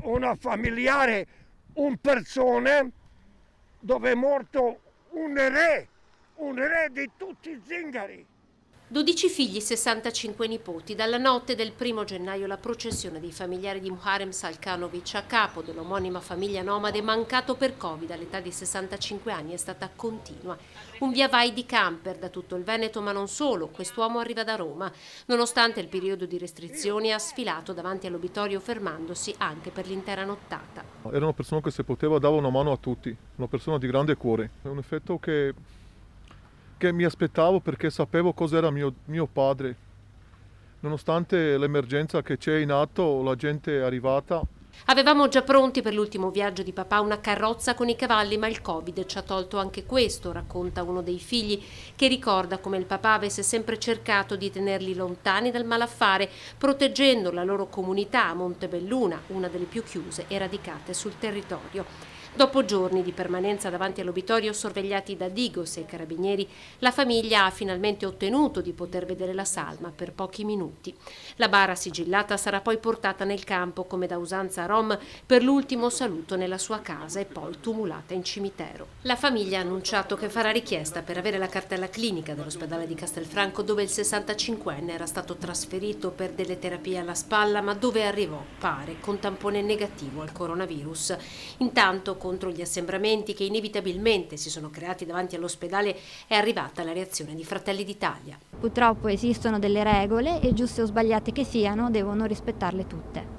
Una familiare, un persone dove è morto un re di tutti i zingari. 12 figli, 65 nipoti. Dalla notte del 1° gennaio la processione dei familiari di Muharrem Salkanovic, a capo dell'omonima famiglia nomade, mancato per Covid all'età di 65 anni, è stata continua. Un via vai di camper da tutto il Veneto, ma non solo. Quest'uomo arriva da Roma. Nonostante il periodo di restrizioni, ha sfilato davanti all'obitorio fermandosi anche per l'intera nottata. Era una persona che se poteva dava una mano a tutti, una persona di grande cuore. È un effetto che mi aspettavo perché sapevo cos'era mio padre. Nonostante l'emergenza che c'è in atto, la gente è arrivata. Avevamo già pronti per l'ultimo viaggio di papà una carrozza con i cavalli, ma il Covid ci ha tolto anche questo, racconta uno dei figli, che ricorda come il papà avesse sempre cercato di tenerli lontani dal malaffare, proteggendo la loro comunità a Montebelluna, una delle più chiuse e radicate sul territorio. Dopo giorni di permanenza davanti all'obitorio sorvegliati da Digos e i carabinieri, la famiglia ha finalmente ottenuto di poter vedere la salma per pochi minuti. La bara sigillata sarà poi portata nel campo, come da usanza rom, per l'ultimo saluto nella sua casa e poi tumulata in cimitero. La famiglia ha annunciato che farà richiesta per avere la cartella clinica dell'ospedale di Castelfranco, dove il 65enne era stato trasferito per delle terapie alla spalla, ma dove arrivò, pare, con tampone negativo al coronavirus. Intanto, contro gli assembramenti che inevitabilmente si sono creati davanti all'ospedale, è arrivata la reazione di Fratelli d'Italia. Purtroppo esistono delle regole e, giuste o sbagliate che siano, devono rispettarle tutte.